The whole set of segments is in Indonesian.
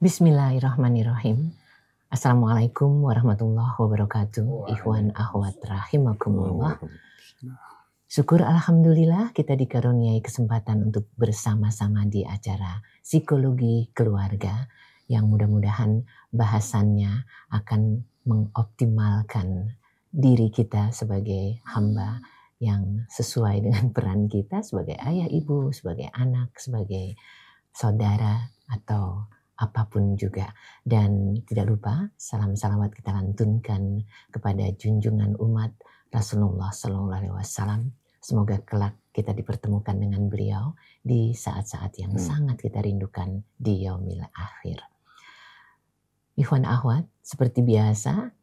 Bismillahirrahmanirrahim. Assalamualaikum warahmatullahi wabarakatuh. Ikhwan akhwat rahimakumullah. Syukur alhamdulillah kita dikaruniai kesempatan untuk bersama-sama di acara psikologi keluarga yang mudah-mudahan bahasannya akan mengoptimalkan diri kita sebagai hamba yang sesuai dengan peran kita sebagai ayah ibu, sebagai anak, sebagai saudara atau apapun juga. Dan tidak lupa salam salawat kita lantunkan kepada junjungan umat Rasulullah SAW. Semoga kelak kita dipertemukan dengan beliau di saat-saat yang sangat kita rindukan di yaumil akhir. Ikhwan akhwat, seperti biasa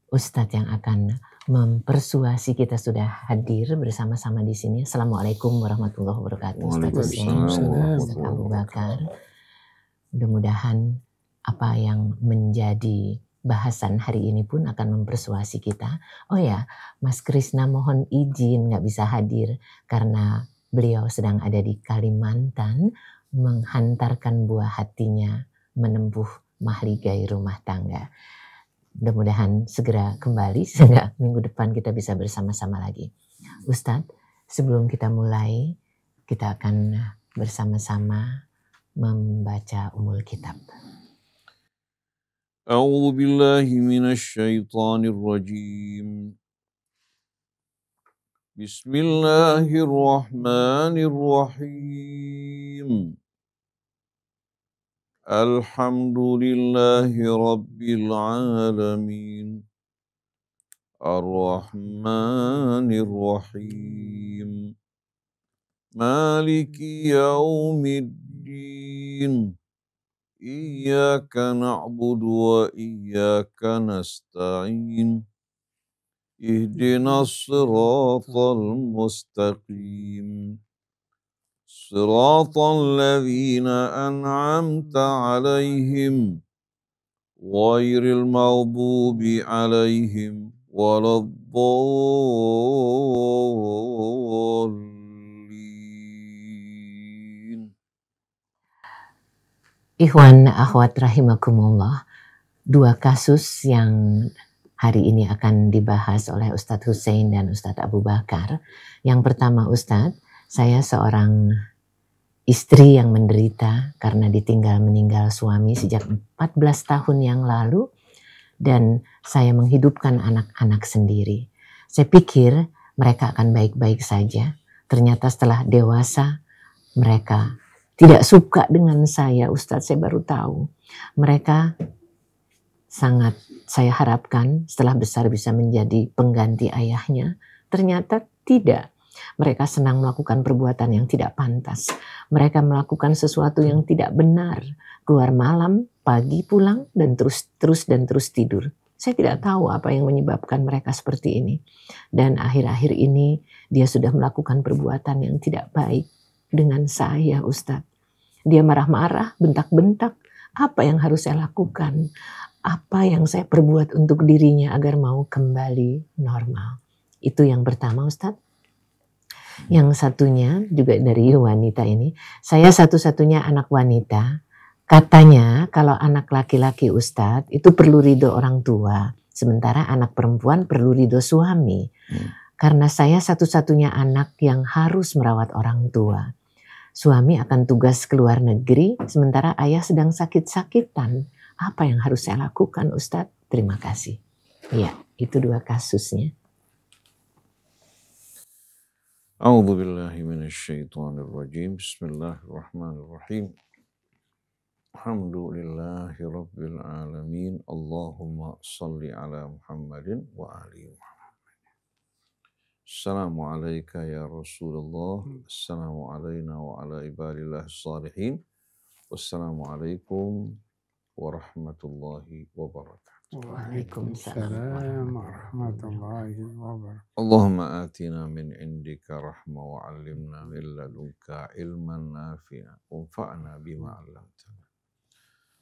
Ustadz yang akan mempersuasi kita sudah hadir bersama-sama di sini. Assalamualaikum warahmatullahi wabarakatuh. Ustadz Hussein, Ustadz Abu Bakar. Mudah-mudahan apa yang menjadi bahasan hari ini pun akan mempersuasi kita. Oh ya, Mas Krisna mohon izin nggak bisa hadir karena beliau sedang ada di Kalimantan menghantarkan buah hatinya menempuh mahligai rumah tangga. Mudah-mudahan segera kembali sehingga minggu depan kita bisa bersama-sama lagi. Ustadz, sebelum kita mulai, kita akan bersama-sama membaca umul kitab. A'udzu billahi minasy syaithanir rajim. Bismillahirrahmanirrahim. Alhamdulillahi rabbil alamin. Ar-Rahmanir Rahim. Maliki yaumiddin. Iyyaka na'budu wa iyyaka nasta'in. Ihdinas siratal mustaqim. Siratal ladzina an'amta 'alaihim ghairil maghdubi 'alaihim waladdallin. Ikhwan akhwat rahimakumullah, dua kasus yang hari ini akan dibahas oleh Ustadz Hussein dan Ustadz Abu Bakar. Yang pertama Ustadz, saya seorang istri yang menderita karena meninggal suami sejak 14 tahun yang lalu dan saya menghidupkan anak-anak sendiri. Saya pikir mereka akan baik-baik saja. Ternyata setelah dewasa mereka tidak suka dengan saya, Ustadz, saya baru tahu. Mereka sangat saya harapkan setelah besar bisa menjadi pengganti ayahnya. Ternyata tidak. Mereka senang melakukan perbuatan yang tidak pantas. Mereka melakukan sesuatu yang tidak benar. Keluar malam, pagi pulang, dan terus tidur. Saya tidak tahu apa yang menyebabkan mereka seperti ini. Dan akhir-akhir ini dia sudah melakukan perbuatan yang tidak baik dengan saya, Ustadz. Dia marah-marah, bentak-bentak. Apa yang harus saya lakukan? Apa yang saya perbuat untuk dirinya agar mau kembali normal? Itu yang pertama, Ustadz. Yang satunya juga dari wanita ini. Saya satu-satunya anak wanita. Katanya kalau anak laki-laki Ustadz itu perlu ridho orang tua. Sementara anak perempuan perlu ridho suami. Karena saya satu-satunya anak yang harus merawat orang tua. Suami akan tugas ke luar negeri, sementara ayah sedang sakit-sakitan. Apa yang harus saya lakukan, Ustadz? Terima kasih. Iya, itu dua kasusnya. A'udzu billahi minasy syaithanir rajim. Bismillahirrahmanirrahim. Alhamdulillahi rabbil alamin. Allahumma shalli ala Muhammadin wa ali Muhammad. Assalamu alayka ya Rasulullah. Assalamu alayna wa ala ibadillah salihin. Wassalamu alaikum warahmatullahi wabarakatuh. Waalaikumsalam warahmatullahi wabarakatuh. Allahumma atina min indika rahma wa 'allimna min ladunka ilman nafi'a wanfa'na bima 'allamtana.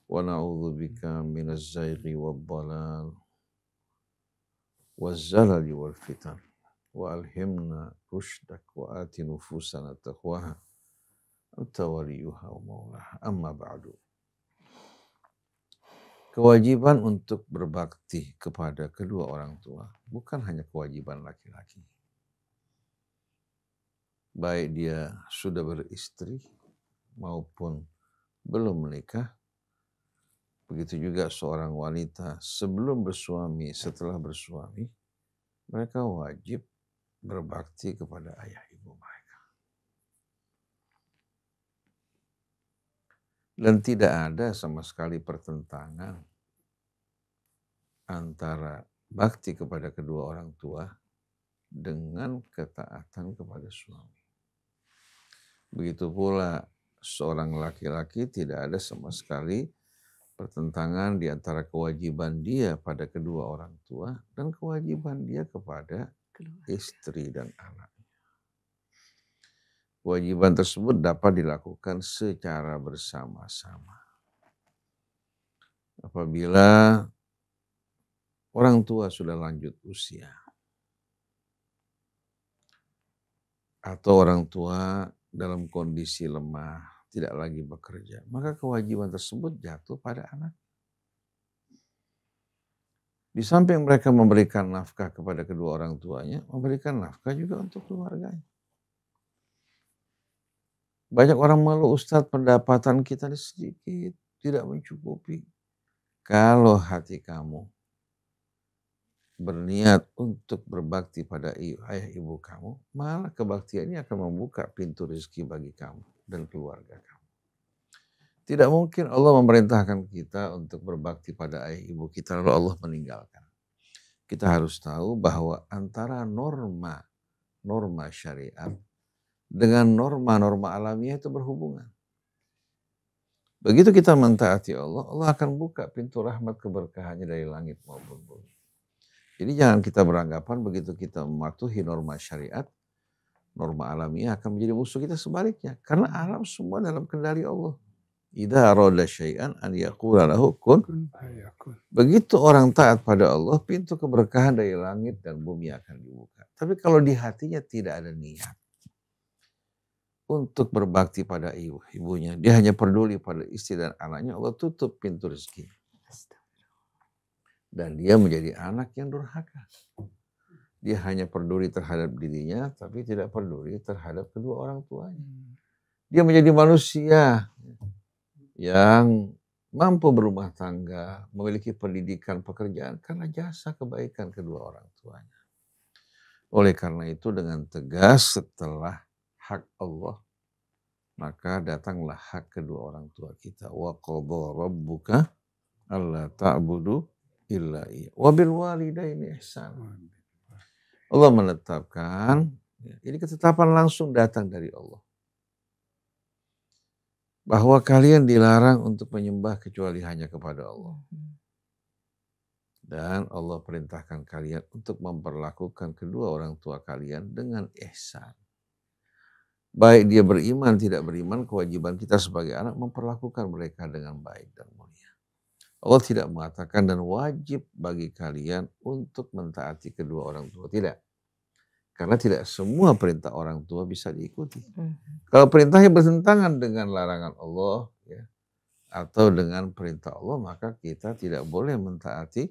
Wa na'udzu bika minaz zaighi wad dhalal waz zalali wal fitan. Wa alhimna rushdak wa ati nufusana taqwaha anta waliyuha wa maulaha. Amma ba'du. Kewajiban untuk berbakti kepada kedua orang tua bukan hanya kewajiban laki-laki. Baik dia sudah beristri maupun belum menikah. Begitu juga seorang wanita sebelum bersuami, setelah bersuami, mereka wajib berbakti kepada ayah ibu mereka. Dan tidak ada sama sekali pertentangan antara bakti kepada kedua orang tua dengan ketaatan kepada suami. Begitu pula seorang laki-laki tidak ada sama sekali pertentangan di antara kewajiban dia pada kedua orang tua dan kewajiban dia kepada istri dan anak. Kewajiban tersebut dapat dilakukan secara bersama-sama. Apabila orang tua sudah lanjut usia atau orang tua dalam kondisi lemah, tidak lagi bekerja, maka kewajiban tersebut jatuh pada anak. Di samping mereka memberikan nafkah kepada kedua orang tuanya, memberikan nafkah juga untuk keluarganya. Banyak orang malu, Ustadz, pendapatan kita sedikit, tidak mencukupi. Kalau hati kamu berniat untuk berbakti pada ayah ibu kamu, malah kebaktian ini akan membuka pintu rezeki bagi kamu dan keluarga kamu. Tidak mungkin Allah memerintahkan kita untuk berbakti pada ayah ibu kita lalu Allah meninggalkan. Kita harus tahu bahwa antara norma syariat dengan norma alamiah itu berhubungan. Begitu kita mentaati Allah, Allah akan buka pintu rahmat keberkahannya dari langit maupun bumi. Jadi jangan kita beranggapan begitu kita mematuhi norma syariat, norma alamiah akan menjadi musuh kita, sebaliknya. Karena alam semua dalam kendali Allah. Idza arada syai'an an yaqula lahu kun. Begitu orang taat pada Allah, pintu keberkahan dari langit dan bumi akan dibuka. Tapi kalau di hatinya tidak ada niat untuk berbakti pada ibunya, dia hanya peduli pada istri dan anaknya, Allah tutup pintu rezeki. Dan dia menjadi anak yang durhaka. Dia hanya peduli terhadap dirinya, tapi tidak peduli terhadap kedua orang tuanya. Dia menjadi manusia yang mampu berumah tangga, memiliki pendidikan, pekerjaan, karena jasa kebaikan kedua orang tuanya. Oleh karena itu dengan tegas setelah hak Allah, maka datanglah hak kedua orang tua kita. Wa qadha rabbuka alla ta'budu illa iya. Wa bil walidaini ihsan. Allah menetapkan, ini ketetapan langsung datang dari Allah, bahwa kalian dilarang untuk menyembah kecuali hanya kepada Allah. Dan Allah perintahkan kalian untuk memperlakukan kedua orang tua kalian dengan ihsan. Baik dia beriman, tidak beriman, kewajiban kita sebagai anak memperlakukan mereka dengan baik dan mulia. Allah tidak mengatakan dan wajib bagi kalian untuk mentaati kedua orang tua. Tidak. Karena tidak semua perintah orang tua bisa diikuti. Kalau perintahnya bertentangan dengan larangan Allah, ya, atau dengan perintah Allah, maka kita tidak boleh mentaati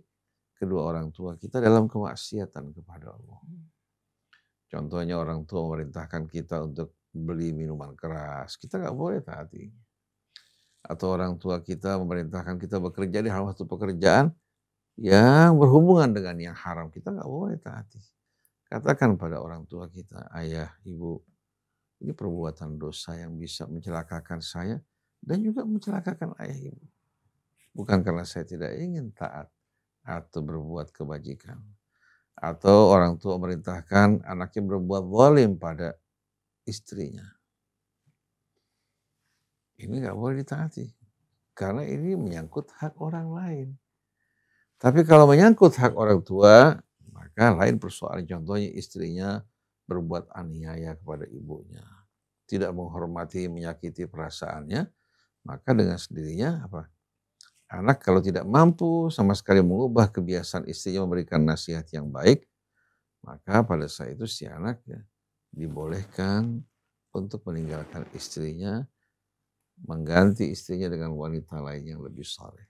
kedua orang tua kita dalam kemaksiatan kepada Allah. Contohnya orang tua memerintahkan kita untuk beli minuman keras, kita nggak boleh taati. Atau orang tua kita memerintahkan kita bekerja di suatu pekerjaan yang berhubungan dengan yang haram, kita nggak boleh taati. Katakan pada orang tua kita, ayah, ibu, ini perbuatan dosa yang bisa mencelakakan saya dan juga mencelakakan ayah ibu. Bukan karena saya tidak ingin taat atau berbuat kebajikan. Atau orang tua memerintahkan anaknya berbuat zalim pada istrinya. Ini nggak boleh ditaati. Karena ini menyangkut hak orang lain. Tapi kalau menyangkut hak orang tua, maka lain persoalan. Contohnya istrinya berbuat aniaya kepada ibunya, tidak menghormati, menyakiti perasaannya, maka dengan sendirinya apa? Anak kalau tidak mampu sama sekali mengubah kebiasaan istrinya memberikan nasihat yang baik, maka pada saat itu si anak ya, dibolehkan untuk meninggalkan istrinya, mengganti istrinya dengan wanita lain yang lebih saleh.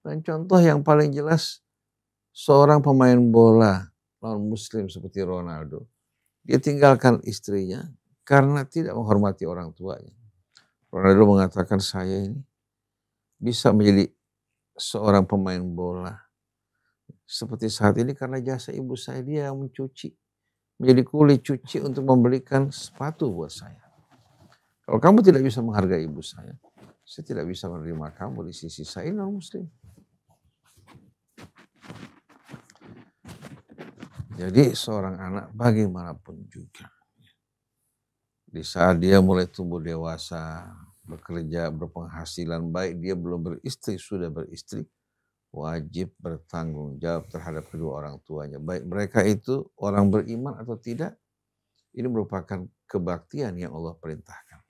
Dan contoh yang paling jelas, seorang pemain bola non-muslim seperti Ronaldo, dia tinggalkan istrinya karena tidak menghormati orang tuanya. Ronaldo mengatakan, saya ini bisa menjadi seorang pemain bola seperti saat ini karena jasa ibu saya, dia yang mencuci, menjadi kuli cuci untuk membelikan sepatu buat saya. Kalau kamu tidak bisa menghargai ibu saya tidak bisa menerima kamu di sisi saya non-muslim. Jadi seorang anak bagaimanapun juga, di saat dia mulai tumbuh dewasa, bekerja, berpenghasilan baik, dia belum beristri, sudah beristri, wajib bertanggung jawab terhadap kedua orang tuanya. Baik mereka itu orang beriman atau tidak, ini merupakan kebaktian yang Allah perintahkan.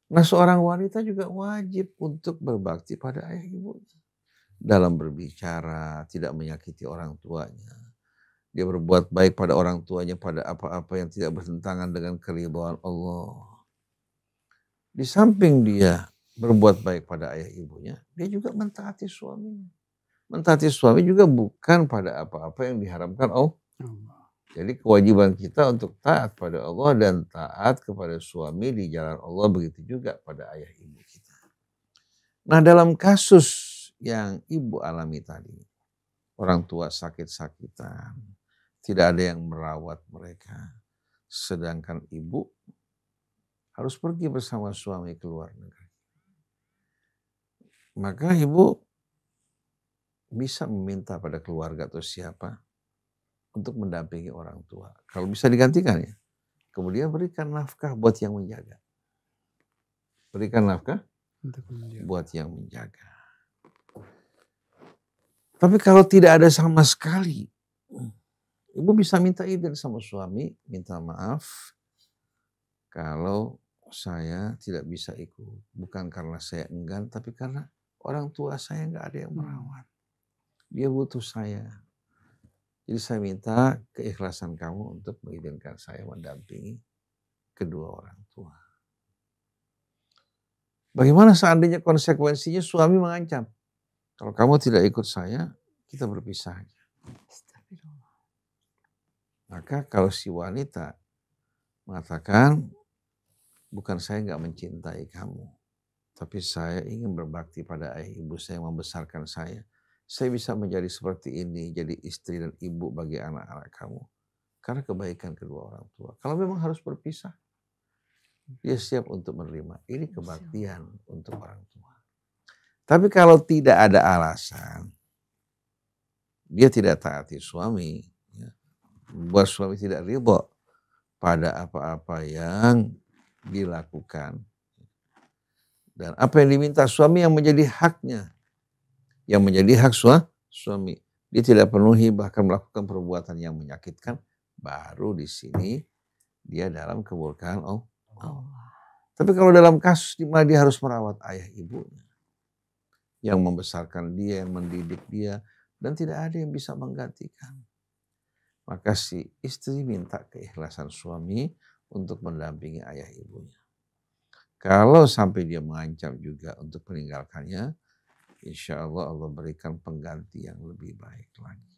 Nah, seorang wanita juga wajib untuk berbakti pada ayah ibunya. Dalam berbicara, tidak menyakiti orang tuanya. Dia berbuat baik pada orang tuanya pada apa-apa yang tidak bertentangan dengan keridhaan Allah. Di samping dia berbuat baik pada ayah ibunya, dia juga mentaati suaminya. Mentaati suami juga bukan pada apa-apa yang diharamkan Allah. Jadi kewajiban kita untuk taat pada Allah dan taat kepada suami di jalan Allah, begitu juga pada ayah ibu kita. Nah, dalam kasus yang ibu alami tadi, orang tua sakit-sakitan, tidak ada yang merawat mereka, sedangkan ibu harus pergi bersama suami ke luar negeri. Maka ibu bisa meminta pada keluarga atau siapa untuk mendampingi orang tua. Kalau bisa digantikan ya. Kemudian berikan nafkah buat yang menjaga. Berikan nafkah buat yang menjaga. Tapi kalau tidak ada sama sekali, ibu bisa minta izin sama suami, minta maaf kalau saya tidak bisa ikut. Bukan karena saya enggan, tapi karena orang tua saya nggak ada yang merawat. Dia butuh saya. Jadi saya minta keikhlasan kamu untuk mengizinkan saya mendampingi kedua orang tua. Bagaimana seandainya konsekuensinya suami mengancam? Kalau kamu tidak ikut saya, kita berpisah aja. Maka kalau si wanita mengatakan, bukan saya nggak mencintai kamu, tapi saya ingin berbakti pada ayah ibu saya yang membesarkan saya. Saya bisa menjadi seperti ini, jadi istri dan ibu bagi anak-anak kamu. Karena kebaikan kedua orang tua. Kalau memang harus berpisah, dia siap untuk menerima. Ini kebaktian untuk orang tua. Tapi kalau tidak ada alasan, dia tidak taati suami, ya, buat suami tidak ridha pada apa-apa yang dilakukan. Dan apa yang diminta suami yang menjadi haknya, yang menjadi hak suami, dia tidak penuhi bahkan melakukan perbuatan yang menyakitkan, baru di sini dia dalam kemurkaan Allah. Tapi kalau dalam kasus di mana dia harus merawat ayah ibunya, yang membesarkan dia, yang mendidik dia, dan tidak ada yang bisa menggantikan, maka si istri minta keikhlasan suami untuk mendampingi ayah ibunya. Kalau sampai dia mengancam juga untuk meninggalkannya, insya Allah Allah berikan pengganti yang lebih baik lagi.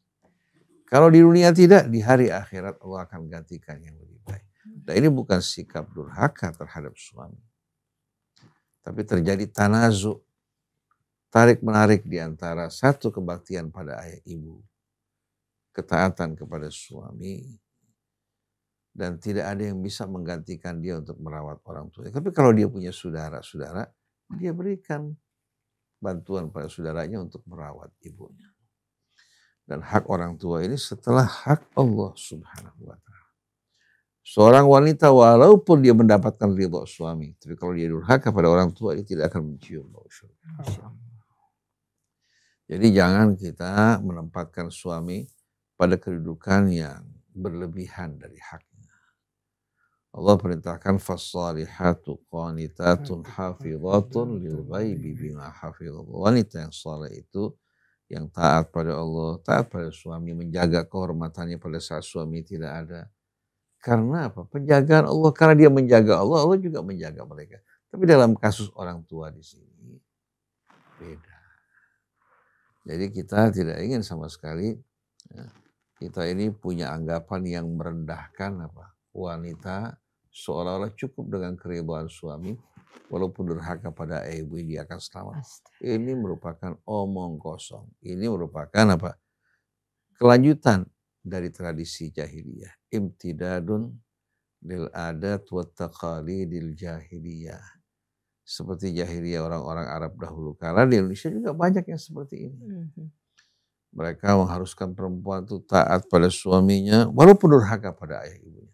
Kalau di dunia tidak, di hari akhirat Allah akan gantikan yang lebih baik. Dan ini bukan sikap durhaka terhadap suami. Tapi terjadi tanazu, tarik menarik di antara satu kebaktian pada ayah ibu, ketaatan kepada suami, dan tidak ada yang bisa menggantikan dia untuk merawat orang tua. Tapi kalau dia punya saudara-saudara, dia berikan bantuan pada saudaranya untuk merawat ibunya. Dan hak orang tua ini setelah hak Allah Subhanahu wa ta'ala. Seorang wanita walaupun dia mendapatkan ridha suami, tapi kalau dia durhaka pada orang tua, dia tidak akan mencium bau surga. Jadi jangan kita menempatkan suami pada kedudukan yang berlebihan dari haknya. Allah perintahkan fassalihatu qanitatun hafizatun lil ghaibi bima hafizallah. Wanita yang saleh itu yang taat pada Allah, taat pada suami, menjaga kehormatannya pada saat suami tidak ada. Karena apa? Penjagaan Allah, karena dia menjaga Allah, Allah juga menjaga mereka. Tapi dalam kasus orang tua di sini beda. Jadi kita tidak ingin sama sekali ya, kita ini punya anggapan yang merendahkan wanita seolah-olah cukup dengan keridhaan suami walaupun durhaka pada ibu dia akan selamat. Ini merupakan omong kosong. Ini merupakan kelanjutan dari tradisi jahiliyah. Imtidadun lil adat wa taqalidil jahiliyah. Seperti jahiliyah orang-orang Arab dahulu. Karena di Indonesia juga banyak yang seperti ini. Mereka mengharuskan perempuan itu taat pada suaminya walaupun durhaka pada ayah ibunya.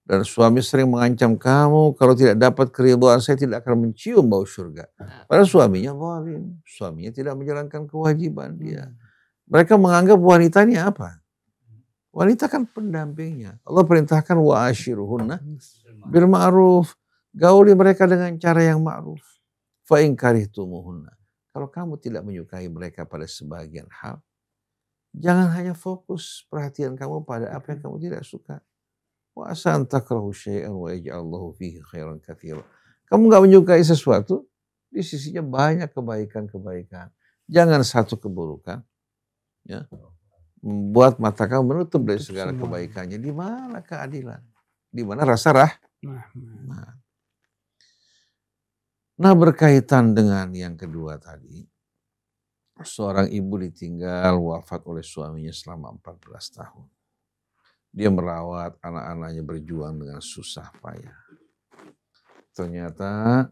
Dan suami sering mengancam kamu kalau tidak dapat keridhaan saya tidak akan mencium bau surga. Padahal suaminya zalim, suaminya tidak menjalankan kewajiban dia. Mereka menganggap wanita ini apa? Wanita kan pendampingnya. Allah perintahkan wa ashiruhunna bil ma'ruf. Gauli mereka dengan cara yang ma'ruf. Fa in karihtumuhunna. Kalau kamu tidak menyukai mereka pada sebagian hal, jangan hanya fokus perhatian kamu pada apa yang kamu tidak suka. Wa asa an takrahu syai'an wa yaj'allahu fihi khairan katsira. Kamu enggak menyukai sesuatu, di sisinya banyak kebaikan-kebaikan. Jangan satu keburukan ya membuat mata kamu menutup dari segala kebaikannya. Di mana keadilan? Di mana rasa rahmat? Nah, berkaitan dengan yang kedua tadi, seorang ibu ditinggal wafat oleh suaminya selama 14 tahun. Dia merawat anak-anaknya berjuang dengan susah payah. Ternyata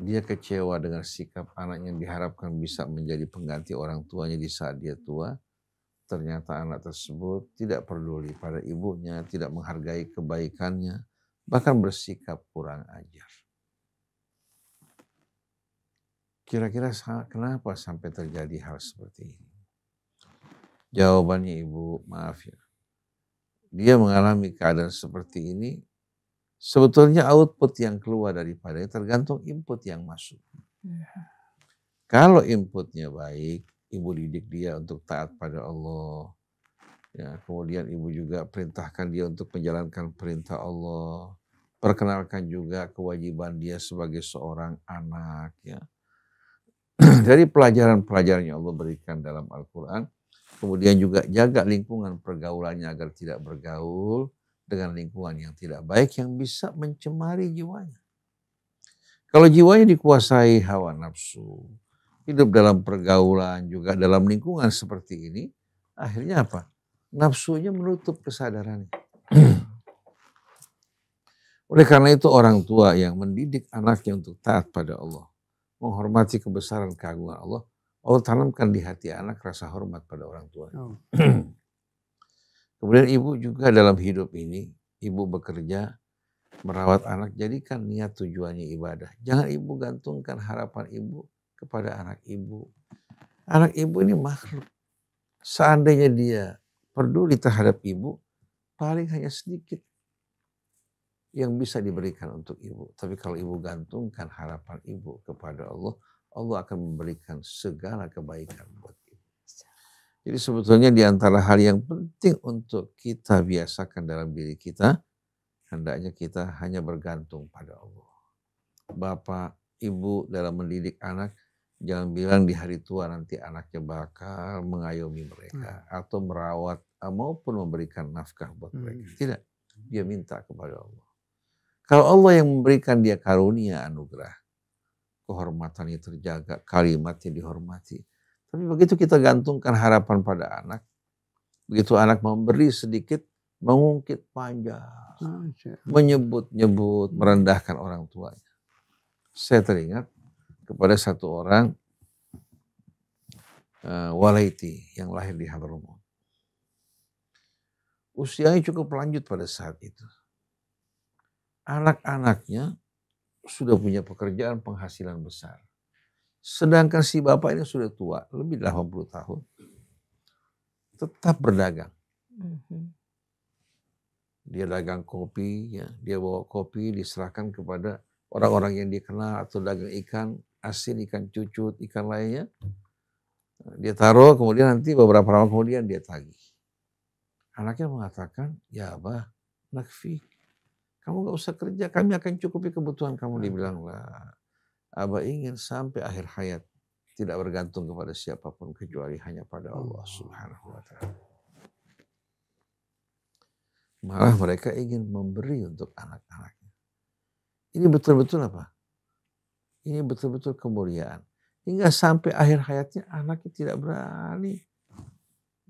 dia kecewa dengan sikap anak yang diharapkan bisa menjadi pengganti orang tuanya di saat dia tua. Ternyata anak tersebut tidak peduli pada ibunya, tidak menghargai kebaikannya, bahkan bersikap kurang ajar. Kira-kira kenapa sampai terjadi hal seperti ini? Jawabannya ibu, maaf ya. Dia mengalami keadaan seperti ini, sebetulnya output yang keluar daripadanya tergantung input yang masuk. Kalau inputnya baik, ibu didik dia untuk taat pada Allah. Ya, kemudian ibu juga perintahkan dia untuk menjalankan perintah Allah. Perkenalkan juga kewajiban dia sebagai seorang anak. Ya. Dari pelajaran-pelajaran yang Allah berikan dalam Al-Quran, kemudian juga jaga lingkungan pergaulannya agar tidak bergaul dengan lingkungan yang tidak baik yang bisa mencemari jiwanya. Kalau jiwanya dikuasai hawa nafsu, hidup dalam pergaulan juga dalam lingkungan seperti ini, akhirnya apa? Nafsunya menutup kesadarannya. Oleh karena itu orang tua yang mendidik anaknya untuk taat pada Allah, menghormati kebesaran keagungan Allah, Allah tanamkan di hati anak rasa hormat pada orang tua. Kemudian ibu juga dalam hidup ini, ibu bekerja, merawat anak, jadikan niat tujuannya ibadah. Jangan ibu gantungkan harapan ibu kepada anak ibu. Anak ibu ini makhluk. Seandainya dia peduli terhadap ibu, paling hanya sedikit yang bisa diberikan untuk ibu. Tapi kalau ibu gantungkan harapan ibu kepada Allah, Allah akan memberikan segala kebaikan buat ibu. Jadi sebetulnya di antara hal yang penting untuk kita biasakan dalam diri kita, hendaknya kita hanya bergantung pada Allah. Bapak, ibu dalam mendidik anak, jangan bilang di hari tua nanti anaknya bakal mengayomi mereka atau merawat maupun memberikan nafkah buat mereka. Tidak, dia minta kepada Allah. Kalau Allah yang memberikan dia karunia anugerah, kehormatannya terjaga, kalimatnya dihormati. Tapi begitu kita gantungkan harapan pada anak, begitu anak memberi sedikit, mengungkit panjang, menyebut-nyebut, merendahkan orang tuanya. Saya teringat kepada satu orang walaiti yang lahir di Hadramaut. Usianya cukup lanjut pada saat itu. Anak-anaknya sudah punya pekerjaan penghasilan besar. Sedangkan si bapak ini sudah tua, lebih 80 tahun. Tetap berdagang. Dia dagang kopi, ya. Dia bawa kopi, diserahkan kepada orang-orang yang dia kenal, atau dagang ikan asin, ikan cucut, ikan lainnya. Dia taruh, kemudian nanti beberapa lama kemudian dia tagih. Anaknya mengatakan, ya abah, nakfi. Kamu gak usah kerja, kami akan cukupi kebutuhan kamu. Dia bilang, lah, abah ingin sampai akhir hayat tidak bergantung kepada siapapun kecuali hanya pada Allah Subhanahu wa Ta'ala. Malah mereka ingin memberi untuk anak-anaknya. Ini betul-betul apa? Ini betul-betul kemuliaan. Hingga sampai akhir hayatnya anaknya tidak berani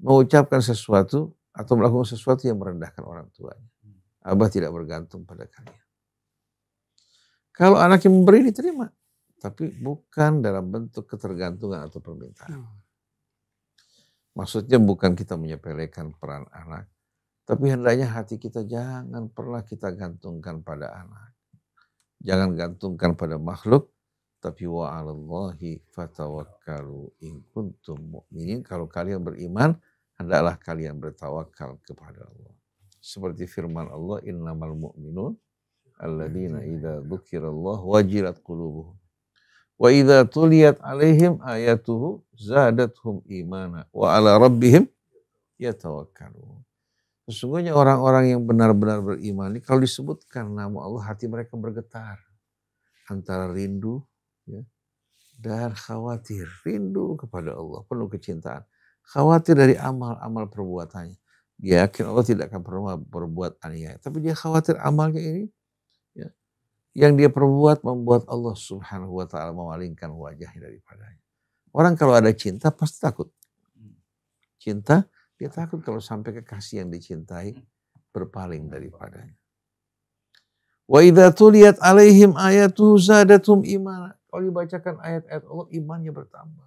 mengucapkan sesuatu atau melakukan sesuatu yang merendahkan orang tuanya. Abah tidak bergantung pada kalian. Kalau anaknya memberi diterima, tapi bukan dalam bentuk ketergantungan atau permintaan. Maksudnya bukan kita menyepelekan peran anak, tapi hendaknya hati kita jangan pernah kita gantungkan pada anak. Jangan gantungkan pada makhluk, tapi wa 'alallahi fatawakkalu in kuntum mu'minin. Kalau kalian beriman, hendaklah kalian bertawakal kepada Allah. Seperti firman Allah, innamal mu'minun alladzina idza dzukirallahu wajilat qulubuhum wa idza tuliyat 'alaihim ayatuhu zadatuhum imana wa 'ala rabbihim yatawakkalun. Sesungguhnya orang-orang yang benar-benar beriman ini kalau disebutkan nama Allah hati mereka bergetar antara rindu ya, dan khawatir. Rindu kepada Allah, penuh kecintaan. Khawatir dari amal-amal perbuatannya. Dia yakin Allah tidak akan pernah berbuat aniaya. Tapi dia khawatir amalnya ini ya, yang dia perbuat membuat Allah Subhanahu wa Ta'ala memalingkan wajahnya daripadanya. Orang kalau ada cinta pasti takut. Cinta, dia takut kalau sampai kekasih yang dicintai berpaling daripadanya. Wa idza tuliyat 'alaihim ayatuhu zadatuhum imana. Kalau dibacakan ayat-ayat Allah, imannya bertambah.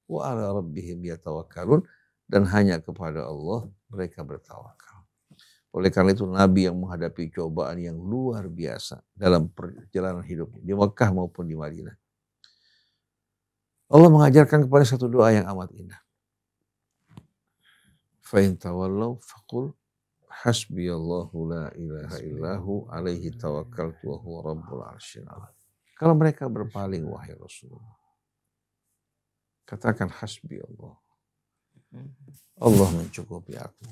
Wa 'ala rabbihim yatawakkalun, dan hanya kepada Allah mereka bertawakal. Oleh karena itu Nabi yang menghadapi cobaan yang luar biasa dalam perjalanan hidupnya di Mekah maupun di Madinah. Allah mengajarkan kepada satu doa yang amat indah. Fa in tawallaw faqul hasbiyallahu la ilaha illahu alaihi tawakkaltu wa huwa rabbul arsyil azim. Kalau mereka berpaling wahai Rasulullah, katakan hasbi Allah. Allah mencukupi aku.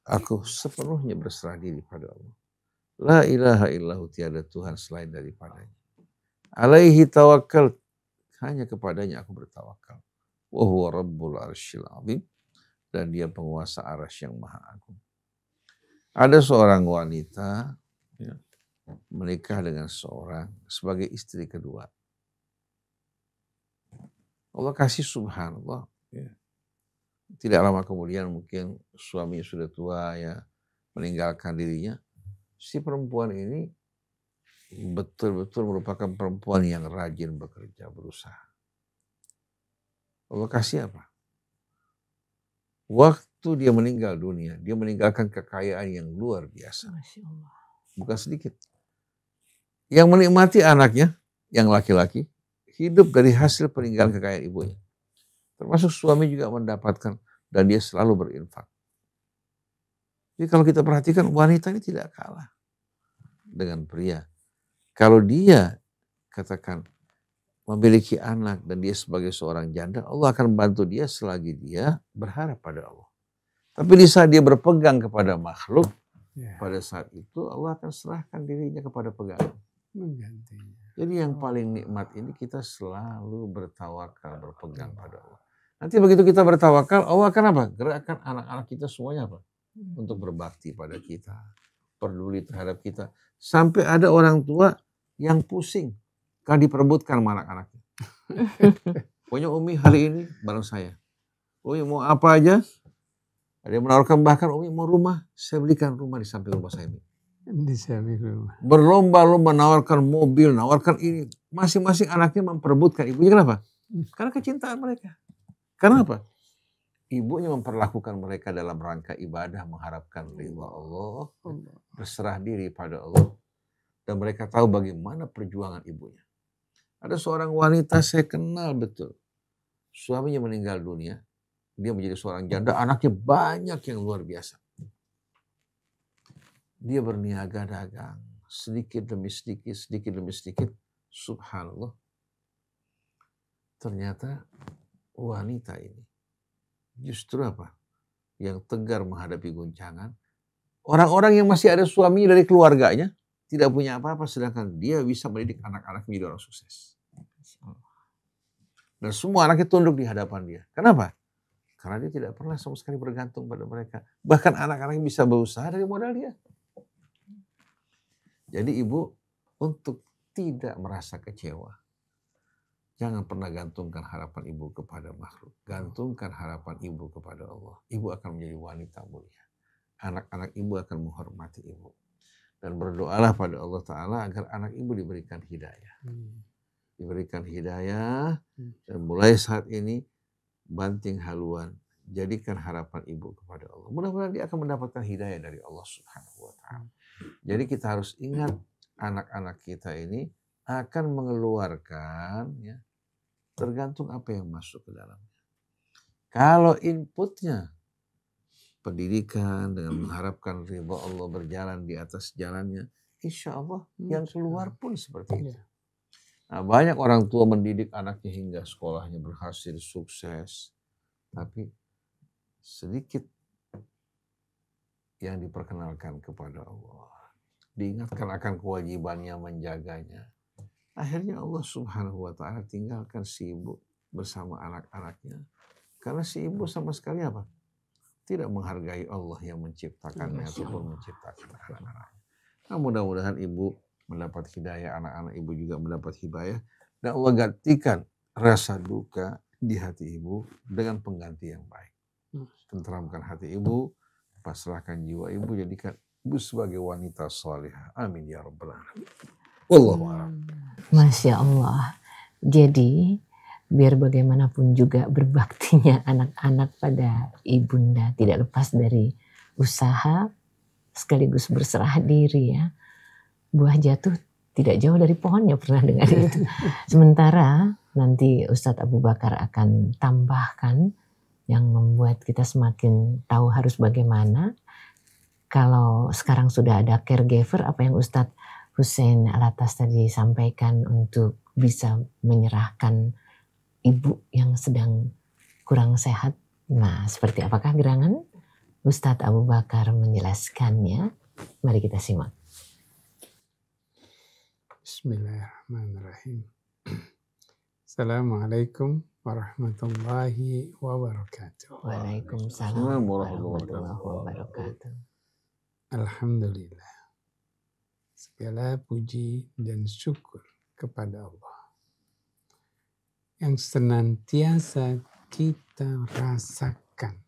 Aku sepenuhnya berserah diri pada Allah. La ilaha illahu, tiada Tuhan selain daripadanya. Alaihi tawakkal, hanya kepadanya aku bertawakal. Wa huwa rabbul arsyil azim, dan dia penguasa arasy yang maha agung. Ada seorang wanita ya, menikah dengan seorang sebagai istri kedua. Allah kasih subhanallah. Ya. Tidak lama kemudian mungkin suaminya sudah tua ya, meninggalkan dirinya. Si perempuan ini betul-betul merupakan perempuan yang rajin bekerja, berusaha. Allah kasih apa? Waktu dia meninggal dunia, dia meninggalkan kekayaan yang luar biasa. Masya Allah. Bukan sedikit. Yang menikmati anaknya, yang laki-laki, hidup dari hasil peninggalan kekayaan ibunya. Termasuk suami juga mendapatkan, dan dia selalu berinfak. Jadi kalau kita perhatikan, wanita ini tidak kalah dengan pria. Kalau dia, katakan, memiliki anak dan dia sebagai seorang janda, Allah akan membantu dia selagi dia berharap pada Allah. Tapi di saat dia berpegang kepada makhluk, pada saat itu Allah akan serahkan dirinya kepada pegangan. Jadi yang paling nikmat ini kita selalu bertawakal, berpegang pada Allah. Nanti begitu kita bertawakal, Allah akan apa? Gerakkan anak-anak kita semuanya apa? Untuk berbakti pada kita, peduli terhadap kita. Sampai ada orang tua yang pusing kalau diperebutkan sama anak-anaknya. Pokoknya Umi hari ini bareng saya. Umi mau apa aja. Ada yang menawarkan, bahkan Umi mau rumah. Saya belikan rumah di samping rumah saya ini. Di samping rumah. Berlomba-lomba nawarkan mobil, nawarkan ini. Masing-masing anaknya memperebutkan ibunya. Kenapa? Karena kecintaan mereka. Karena apa? Ibunya memperlakukan mereka dalam rangka ibadah, mengharapkan ridha Allah, berserah diri pada Allah. Dan mereka tahu bagaimana perjuangan ibunya. Ada seorang wanita saya kenal betul. Suaminya meninggal dunia. Dia menjadi seorang janda. Anaknya banyak yang luar biasa. Dia berniaga dagang. Sedikit demi sedikit, sedikit demi sedikit. Subhanallah. Ternyata wanita ini justru apa? Yang tegar menghadapi guncangan. Orang-orang yang masih ada suaminya dari keluarganya. Tidak punya apa-apa, sedangkan dia bisa mendidik anak-anak menjadi orang sukses. Dan semua anaknya tunduk di hadapan dia. Kenapa? Karena dia tidak pernah sama sekali bergantung pada mereka. Bahkan anak-anaknya bisa berusaha dari modal dia. Jadi ibu, untuk tidak merasa kecewa, jangan pernah gantungkan harapan ibu kepada makhluk. Gantungkan harapan ibu kepada Allah. Ibu akan menjadi wanita mulia. Anak-anak ibu akan menghormati ibu. Dan berdoalah pada Allah Ta'ala agar anak ibu diberikan hidayah. Diberikan hidayah, dan mulai saat ini banting haluan, jadikan harapan ibu kepada Allah. Mudah-mudahan dia akan mendapatkan hidayah dari Allah Subhanahu wa Ta'ala. Jadi kita harus ingat, anak-anak kita ini akan mengeluarkan, ya, tergantung apa yang masuk ke dalamnya. Kalau inputnya pendidikan dengan mengharapkan ridha Allah berjalan di atas jalannya, insya Allah yang keluar pun seperti itu. Nah, banyak orang tua mendidik anaknya hingga sekolahnya berhasil, sukses, tapi sedikit yang diperkenalkan kepada Allah, diingatkan akan kewajibannya menjaganya. Akhirnya Allah Subhanahu wa Ta'ala tinggalkan si ibu bersama anak-anaknya, karena si ibu sama sekali apa? Tidak menghargai Allah yang menciptakannya ataupun menciptakan anak-anaknya. Nah, mudah-mudahan ibu mendapat hidayah, anak-anak ibu juga mendapat hidayah, dan Allah gantikan rasa duka di hati ibu dengan pengganti yang baik. Tenteramkan hati ibu, pasrahkan jiwa ibu, jadikan ibu sebagai wanita salihah. Amin ya rabbal alamin. Wallahu a'lam. Masya Allah. Jadi biar bagaimanapun juga berbaktinya anak-anak pada ibunda tidak lepas dari usaha sekaligus berserah diri, ya. Buah jatuh tidak jauh dari pohonnya, pernah dengar itu. Sementara nanti Ustadz Abu Bakar akan tambahkan yang membuat kita semakin tahu harus bagaimana. Kalau sekarang sudah ada caregiver, apa yang Ustadz Hussein Alatas tadi sampaikan untuk bisa menyerahkan ibu yang sedang kurang sehat. Nah, seperti apakah gerangan? Ustadz Abu Bakar menjelaskannya. Mari kita simak. Bismillahirrahmanirrahim. Assalamualaikum warahmatullahi wabarakatuh. Waalaikumsalam warahmatullahi wabarakatuh. Alhamdulillah. Segala puji dan syukur kepada Allah yang senantiasa kita rasakan.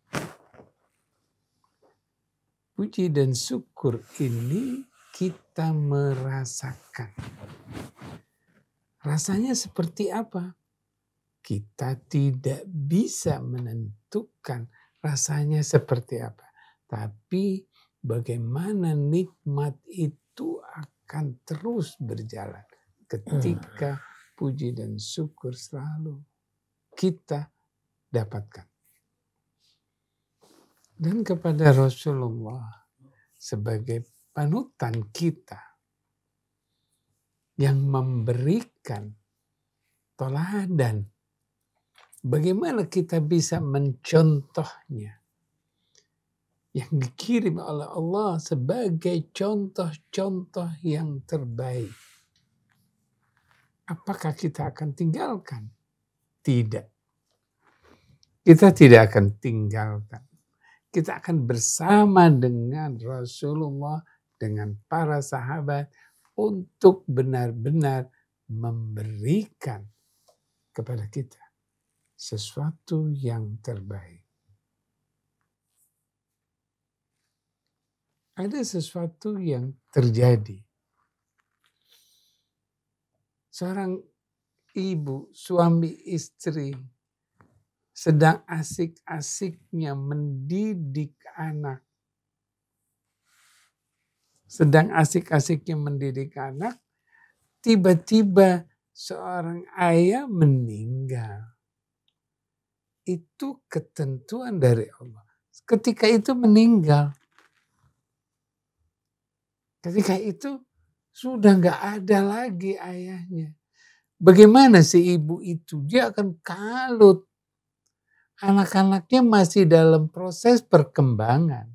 Puji dan syukur ini kita merasakan. Rasanya seperti apa? Kita tidak bisa menentukan rasanya seperti apa. Tapi bagaimana nikmat itu akan terus berjalan ketika puji dan syukur selalu kita dapatkan. Dan kepada Rasulullah sebagai panutan kita yang memberikan teladan, bagaimana kita bisa mencontohnya, yang dikirim oleh Allah sebagai contoh-contoh yang terbaik. Apakah kita akan tinggalkan? Tidak. Kita tidak akan tinggalkan. Kita akan bersama dengan Rasulullah, dengan para sahabat, untuk benar-benar memberikan kepada kita sesuatu yang terbaik. Ada sesuatu yang terjadi. Seorang ibu, suami, istri sedang asik-asiknya mendidik anak. Sedang asik-asiknya mendidik anak, tiba-tiba seorang ayah meninggal. Itu ketentuan dari Allah. Ketika itu meninggal. Ketika itu sudah gak ada lagi ayahnya. Bagaimana si ibu itu? Dia akan kalut. Anak-anaknya masih dalam proses perkembangan.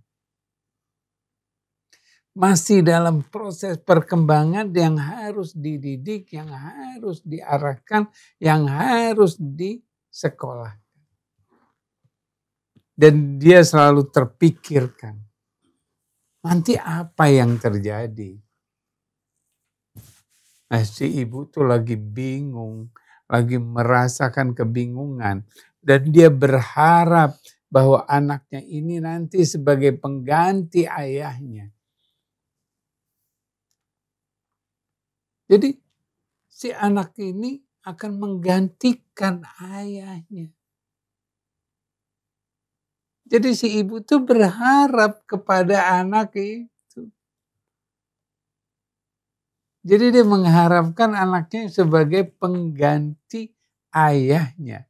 masih dalam proses perkembangan yang harus dididik, yang harus diarahkan, yang harus disekolah. Dan dia selalu terpikirkan, nanti apa yang terjadi? Nah, si ibu tuh lagi bingung, lagi merasakan kebingungan. Dan dia berharap bahwa anaknya ini nanti sebagai pengganti ayahnya. Jadi si anak ini akan menggantikan ayahnya. Jadi si ibu tuh berharap kepada anak itu. Jadi dia mengharapkan anaknya sebagai pengganti ayahnya.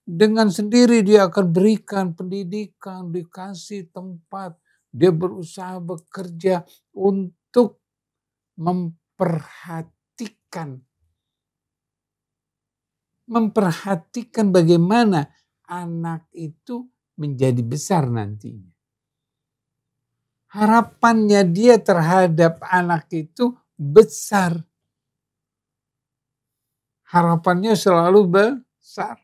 Dengan sendiri dia akan berikan pendidikan, dikasih tempat. Dia berusaha bekerja untuk memperhatikan bagaimana anak itu menjadi besar nantinya. Harapannya dia terhadap anak itu besar. Harapannya selalu besar.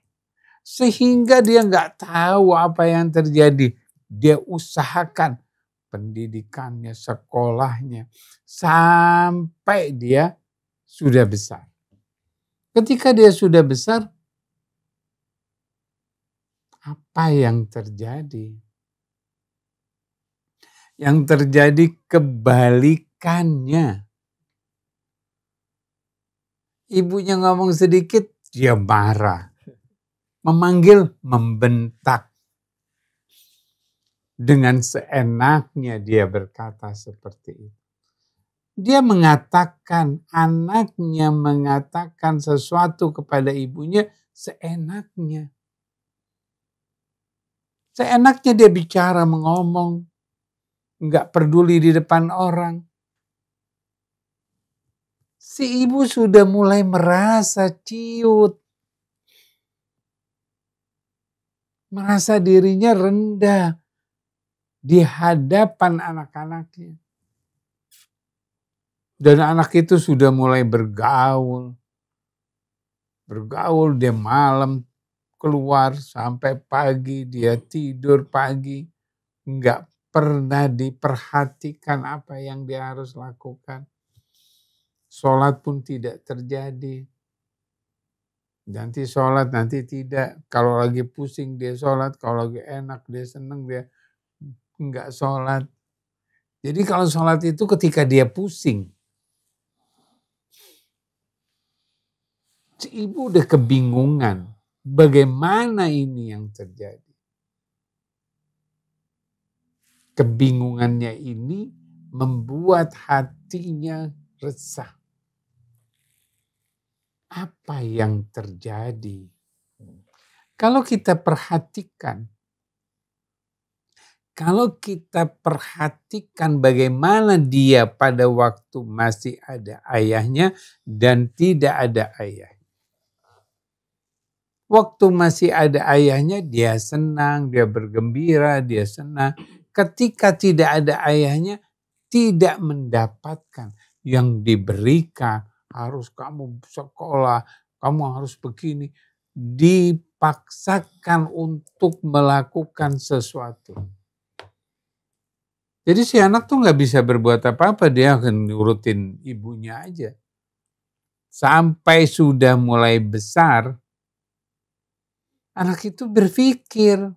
Sehingga dia nggak tahu apa yang terjadi. Dia usahakan pendidikannya, sekolahnya, sampai dia sudah besar. Ketika dia sudah besar, apa yang terjadi? Yang terjadi kebalikannya. Ibunya ngomong sedikit, dia marah. Memanggil, membentak. Dengan seenaknya dia berkata seperti itu. Dia mengatakan, anaknya mengatakan sesuatu kepada ibunya seenaknya. Seenaknya dia bicara, mengomong, nggak peduli di depan orang. Si ibu sudah mulai merasa ciut. Merasa dirinya rendah di hadapan anak-anaknya. Dan anak itu sudah mulai bergaul. Bergaul, dia malam keluar sampai pagi, dia tidur pagi. Enggak pernah diperhatikan apa yang dia harus lakukan. Sholat pun tidak terjadi. Nanti sholat, nanti tidak. Kalau lagi pusing dia sholat, kalau lagi enak dia senang, dia enggak sholat. Jadi kalau sholat itu ketika dia pusing. Si ibu udah kebingungan. Bagaimana ini yang terjadi? Kebingungannya ini membuat hatinya resah. Apa yang terjadi? Kalau kita perhatikan bagaimana dia pada waktu masih ada ayahnya dan tidak ada ayah. Waktu masih ada ayahnya dia senang, dia bergembira, dia senang. Ketika tidak ada ayahnya tidak mendapatkan yang diberikan. Harus kamu sekolah, kamu harus begini. Dipaksakan untuk melakukan sesuatu. Jadi si anak tuh gak bisa berbuat apa-apa, dia akan nurutin ibunya aja. Sampai sudah mulai besar, anak itu berpikir,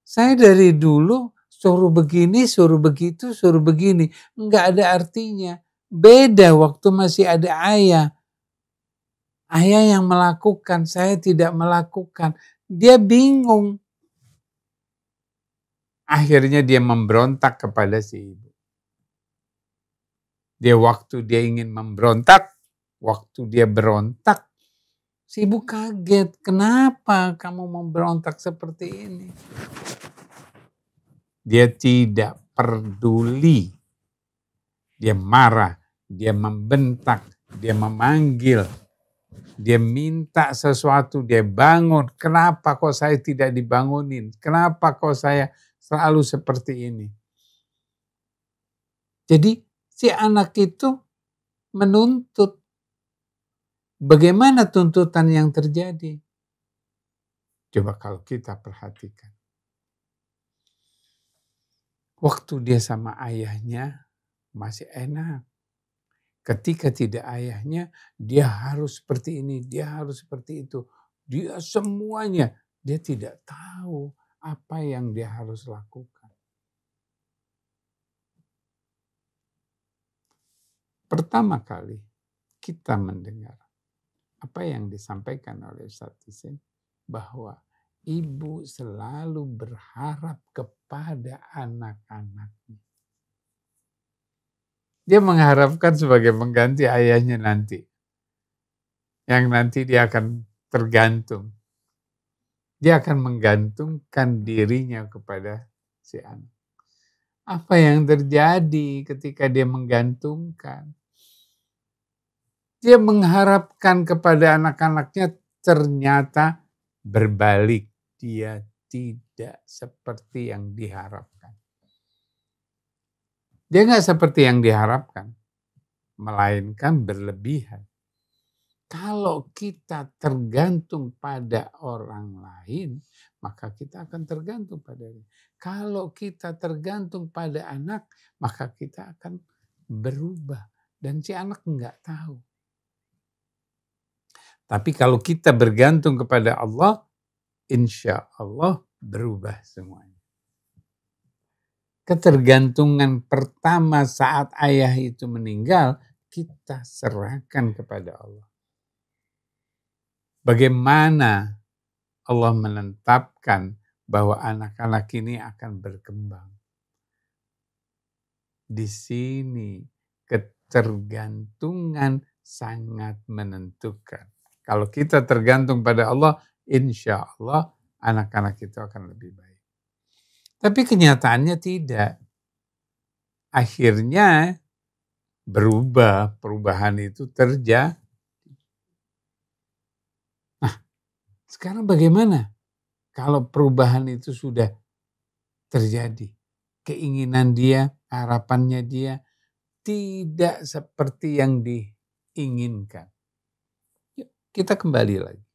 saya dari dulu suruh begini, suruh begitu, suruh begini. Enggak ada artinya. Beda waktu masih ada ayah. Ayah yang melakukan, saya tidak melakukan. Dia bingung. Akhirnya dia memberontak kepada si ibu. Waktu dia ingin memberontak, waktu dia berontak, si ibu kaget, kenapa kamu memberontak seperti ini? Dia tidak peduli. Dia marah, dia membentak, dia memanggil, dia minta sesuatu, dia bangun. Kenapa kok saya tidak dibangunin? Kenapa kok saya selalu seperti ini? Jadi si anak itu menuntut. Bagaimana tuntutan yang terjadi? Coba kalau kita perhatikan. Waktu dia sama ayahnya masih enak. Ketika tidak ayahnya, dia harus seperti ini, dia harus seperti itu. Dia semuanya, dia tidak tahu apa yang dia harus lakukan. Pertama kali kita mendengar apa yang disampaikan oleh Ustaz Husain, bahwa ibu selalu berharap kepada anak-anaknya. Dia mengharapkan sebagai pengganti ayahnya nanti. Yang nanti dia akan tergantung. Dia akan menggantungkan dirinya kepada si anak. Apa yang terjadi ketika dia menggantungkan? Dia mengharapkan kepada anak-anaknya, ternyata berbalik. Dia tidak seperti yang diharapkan. Dia nggak seperti yang diharapkan, melainkan berlebihan. Kalau kita tergantung pada orang lain, maka kita akan tergantung pada dia. Kalau kita tergantung pada anak, maka kita akan berubah. Dan si anak nggak tahu. Tapi kalau kita bergantung kepada Allah, insya Allah berubah semuanya. Ketergantungan pertama saat ayah itu meninggal, kita serahkan kepada Allah. Bagaimana Allah menetapkan bahwa anak-anak ini akan berkembang. Di sini ketergantungan sangat menentukan. Kalau kita tergantung pada Allah, insya Allah anak-anak itu akan lebih baik. Tapi kenyataannya tidak. Akhirnya berubah, perubahan itu terjadi. Nah, sekarang bagaimana kalau perubahan itu sudah terjadi? Keinginan dia, harapannya dia tidak seperti yang diinginkan. Kita kembali lagi.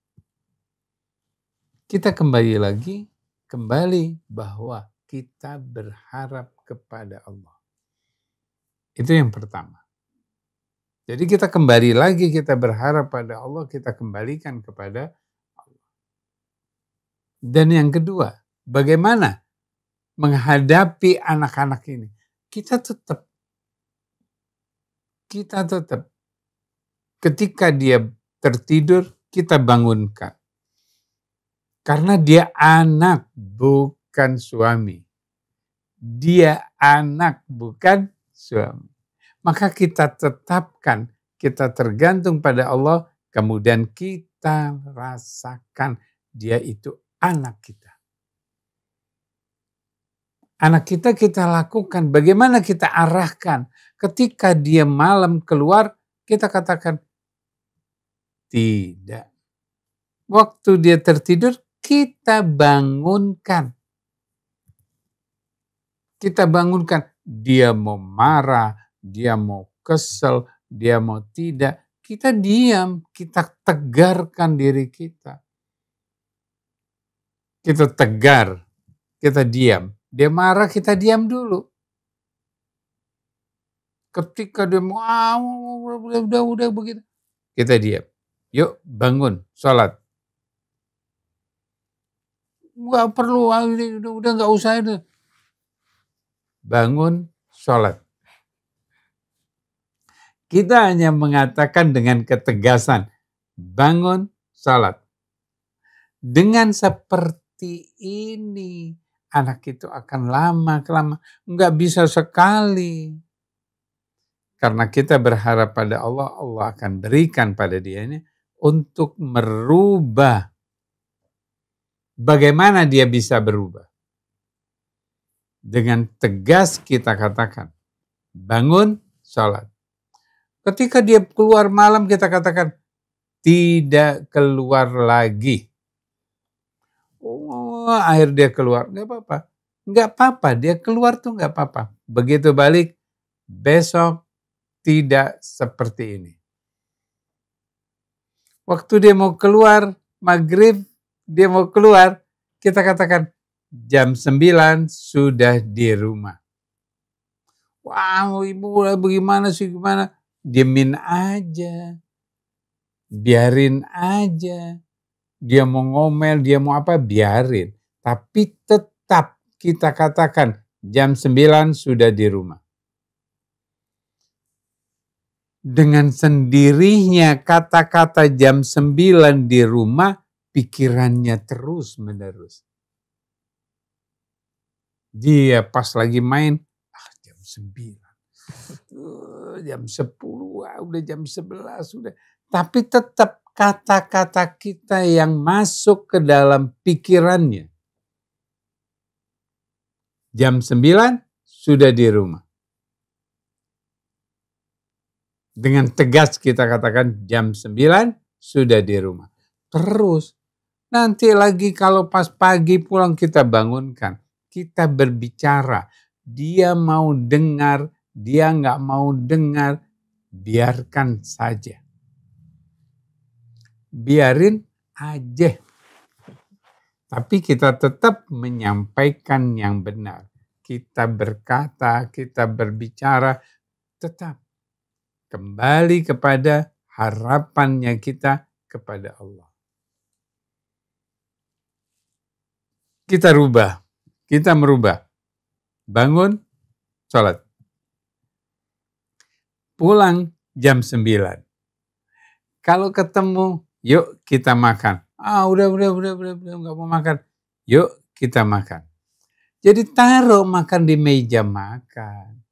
Kita kembali bahwa kita berharap kepada Allah. Itu yang pertama. Jadi kita kembali lagi, kita berharap pada Allah, kita kembalikan kepada Allah. Dan yang kedua, bagaimana menghadapi anak-anak ini? Kita tetap ketika dia tertidur, kita bangunkan. Karena dia anak, bukan suami. Dia anak, bukan suami. Maka kita tetapkan, kita tergantung pada Allah, kemudian kita rasakan dia itu anak kita. Anak kita lakukan, bagaimana kita arahkan. Ketika dia malam keluar, kita katakan, tidak. Waktu dia tertidur, kita bangunkan. Kita bangunkan. Dia mau marah, dia mau kesel, dia mau tidak. Kita diam, kita tegarkan diri kita. Kita tegar, kita diam. Dia marah, kita diam dulu. Ketika dia mau, udah begitu. Kita diam. Yuk bangun, sholat. Gak perlu, udah gak usah itu. Bangun, sholat. Kita hanya mengatakan dengan ketegasan, bangun, sholat. Dengan seperti ini, anak itu akan lama-kelamaan. Enggak bisa sekali. Karena kita berharap pada Allah, Allah akan berikan pada dia ini untuk merubah. Bagaimana dia bisa berubah? Dengan tegas kita katakan, bangun, sholat. Ketika dia keluar malam, kita katakan, tidak keluar lagi. Oh, akhir dia keluar, nggak apa-apa. Nggak apa-apa, dia keluar tuh nggak apa-apa. Begitu balik, besok tidak seperti ini. Waktu dia mau keluar, maghrib, dia mau keluar, kita katakan jam 9 sudah di rumah. Wah, ibu bagaimana sih, gimana? Diemin aja. Biarin aja. Dia mau ngomel, dia mau apa, biarin. Tapi tetap kita katakan jam 9 sudah di rumah. Dengan sendirinya kata-kata jam 9 di rumah, pikirannya terus menerus. Dia pas lagi main, jam 9, jam 10, udah jam 11, udah. Tapi tetap kata-kata kita yang masuk ke dalam pikirannya. Jam 9 sudah di rumah. Dengan tegas kita katakan jam 9 sudah di rumah. Terus nanti lagi kalau pas pagi pulang kita bangunkan. Kita berbicara. Dia mau dengar, dia nggak mau dengar, biarkan saja. Biarin aja. Tapi kita tetap menyampaikan yang benar. Kita berkata, kita berbicara, tetap kembali kepada harapannya kita kepada Allah. Kita rubah, kita merubah. Bangun, sholat. Pulang jam 9. Kalau ketemu, yuk kita makan. Udah, nggak mau makan. Yuk kita makan. Jadi taruh makan di meja makan.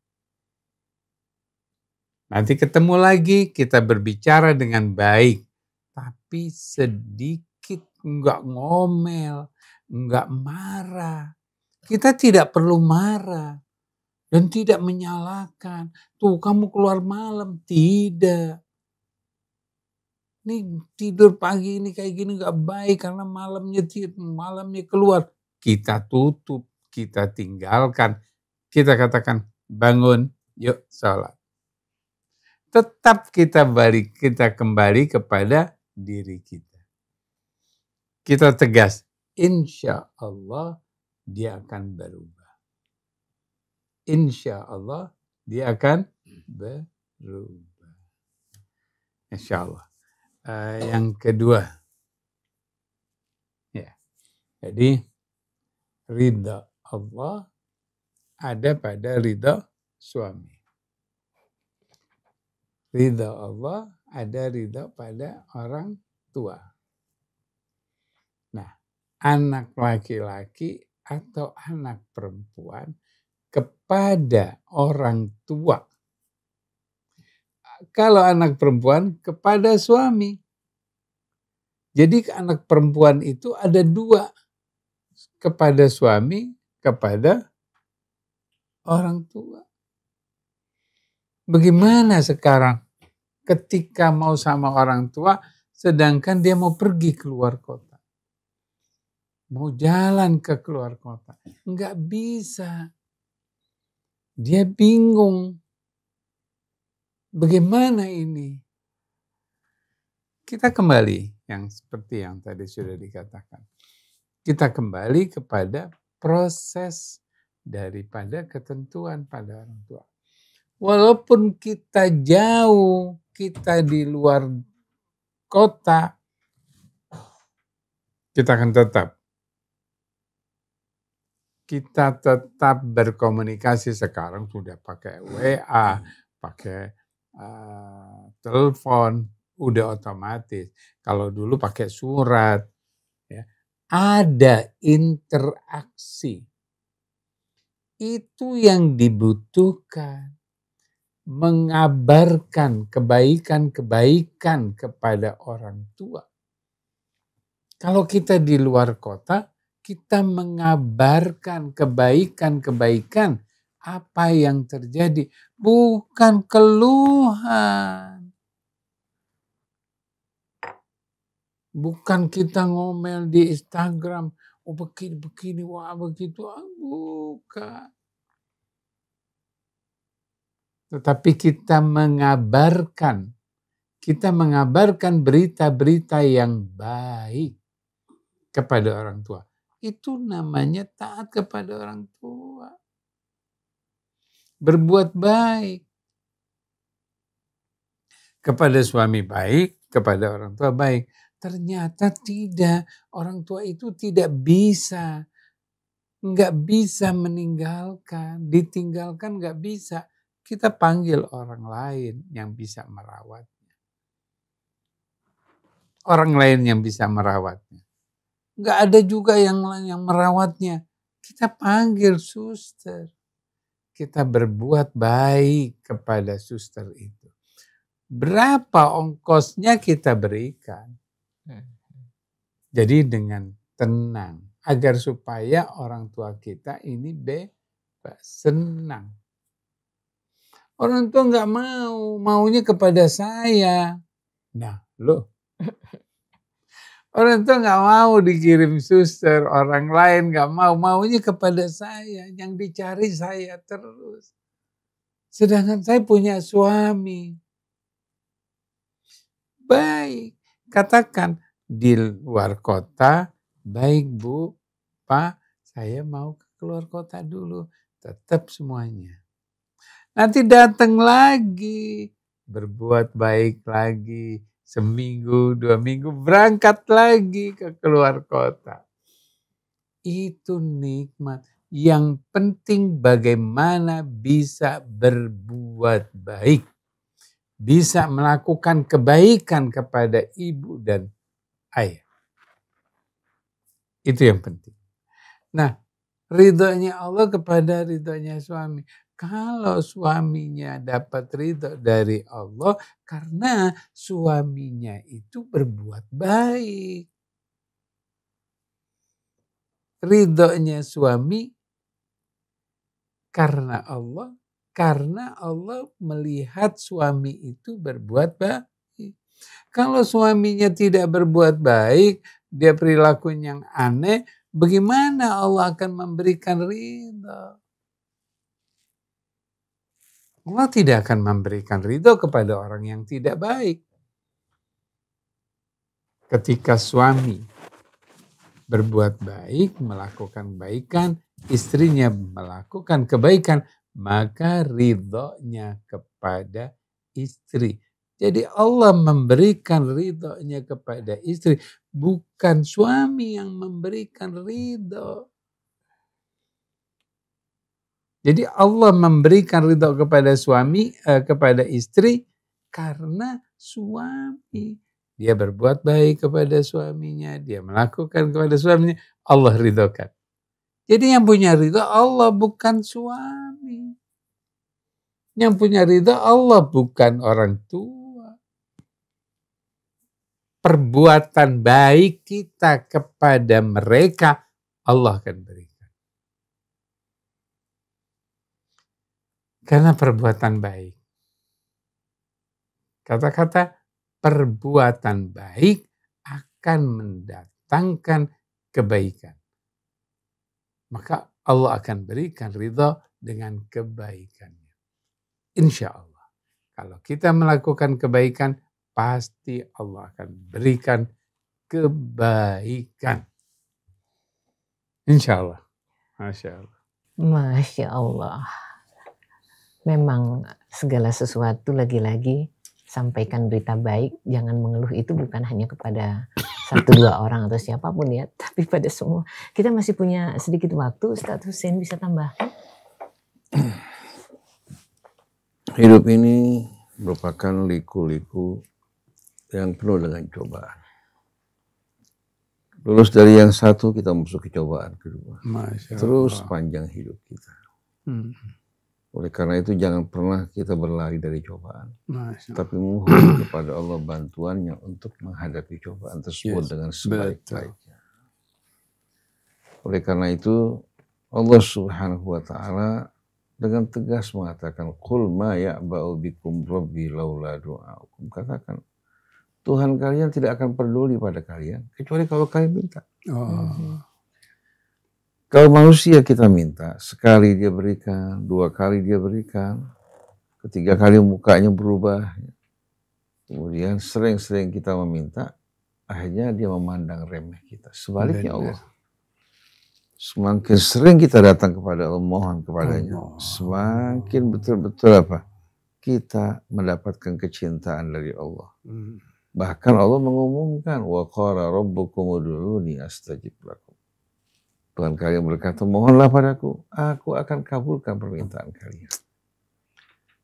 Nanti ketemu lagi, kita berbicara dengan baik. Tapi sedikit, enggak ngomel, enggak marah. Kita tidak perlu marah. Dan tidak menyalahkan. Tuh kamu keluar malam. Tidak. Ini tidur pagi ini kayak gini enggak baik karena malamnya keluar. Kita tutup, kita tinggalkan. Kita katakan bangun, yuk sholat. Tetap kita kembali kepada diri kita. Kita tegas, insya Allah dia akan berubah. Insya Allah dia akan berubah. Insya Allah. Yang kedua, ya, jadi ridha Allah ada pada ridha suami. Ridha Allah ada ridha pada orang tua. Nah, anak laki-laki atau anak perempuan kepada orang tua. Kalau anak perempuan kepada suami. Jadi anak perempuan itu ada dua. Kepada suami, kepada orang tua. Bagaimana sekarang ketika mau sama orang tua sedangkan dia mau pergi keluar kota. Mau jalan ke keluar kota. Enggak bisa. Dia bingung. Bagaimana ini? Kita kembali yang seperti yang tadi sudah dikatakan. Kita kembali kepada proses daripada ketentuan pada orang tua. Walaupun kita jauh, kita di luar kota, kita akan tetap berkomunikasi. Sekarang sudah pakai WA, pakai telepon, udah otomatis. Kalau dulu pakai surat, ya, ada interaksi. Itu yang dibutuhkan. Mengabarkan kebaikan-kebaikan kepada orang tua. Kalau kita di luar kota, kita mengabarkan kebaikan-kebaikan apa yang terjadi, bukan keluhan. Bukan kita ngomel di Instagram, begini, wah begitu, bukan. Tetapi kita mengabarkan berita-berita yang baik kepada orang tua. Itu namanya taat kepada orang tua. Berbuat baik. Kepada suami baik, kepada orang tua baik. Ternyata tidak. Orang tua itu tidak bisa. Nggak bisa meninggalkan. Ditinggalkan nggak bisa. Kita panggil orang lain yang bisa merawatnya. Orang lain yang bisa merawatnya. Nggak ada juga yang merawatnya. Kita panggil suster. Kita berbuat baik kepada suster itu. Berapa ongkosnya kita berikan. Jadi dengan tenang. Agar supaya orang tua kita ini bebas, senang. Orang tua nggak maunya kepada saya. Nah, loh. Orang tua nggak mau dikirim suster, orang lain nggak maunya kepada saya. Yang dicari saya terus. Sedangkan saya punya suami. Baik, katakan di luar kota, baik Bu, Pak, saya mau keluar kota dulu, tetap semuanya. Nanti datang lagi, berbuat baik lagi, seminggu, 2 minggu, berangkat lagi ke keluar kota. Itu nikmat. Yang penting bagaimana bisa berbuat baik. Bisa melakukan kebaikan kepada ibu dan ayah. Itu yang penting. Nah, ridhonya Allah kepada ridhonya suami. Kalau suaminya dapat ridho dari Allah karena suaminya itu berbuat baik. Ridhonya suami karena Allah melihat suami itu berbuat baik. Kalau suaminya tidak berbuat baik, dia perilakunya yang aneh, bagaimana Allah akan memberikan ridho? Allah tidak akan memberikan ridho kepada orang yang tidak baik. Ketika suami berbuat baik, melakukan kebaikan, istrinya melakukan kebaikan, maka ridhonya kepada istri. Jadi Allah memberikan ridhonya kepada istri, bukan suami yang memberikan ridho. Jadi Allah memberikan ridho kepada suami, kepada istri karena suami. Dia berbuat baik kepada suaminya, dia melakukan kepada suaminya, Allah ridhokan. Jadi yang punya ridho Allah, bukan suami. Yang punya ridho Allah, bukan orang tua. Perbuatan baik kita kepada mereka, Allah akan berikan. Karena perbuatan baik. Kata-kata perbuatan baik akan mendatangkan kebaikan. Maka Allah akan berikan ridho dengan kebaikannya. Insya Allah. Kalau kita melakukan kebaikan, pasti Allah akan berikan kebaikan. Insya Allah. Masya Allah. Masya Allah. Memang segala sesuatu lagi-lagi sampaikan berita baik, jangan mengeluh, itu bukan hanya kepada 1-2 orang atau siapapun ya, tapi pada semua. Kita masih punya sedikit waktu, Ustadz Hussein bisa tambahkan? Hidup ini merupakan liku-liku yang penuh dengan cobaan. Lulus dari yang satu, kita masuk ke cobaan kedua. Terus panjang hidup kita. Oleh karena itu jangan pernah kita berlari dari cobaan. Tapi mohon kepada Allah bantuannya untuk menghadapi cobaan tersebut dengan sebaik-baiknya. Oleh karena itu Allah Subhanahu wa taala dengan tegas mengatakan, "Qul ma ya'ba'u bikum rabbi laula du'aukum." Katakan, Tuhan kalian tidak akan peduli pada kalian kecuali kalau kalian minta. Kalau manusia kita minta, sekali dia berikan, 2 kali dia berikan. Ketiga kali mukanya berubah. Kemudian sering-sering kita meminta, akhirnya dia memandang remeh kita. Sebaliknya Allah, semakin sering kita datang kepada Allah, mohon kepadanya, semakin betul-betul apa? Kita mendapatkan kecintaan dari Allah. Bahkan Allah mengumumkan, wa qala rabbukum ud'uni astajib lakum. Tuhan kalian berkata, mohonlah padaku, aku akan kabulkan permintaan kalian.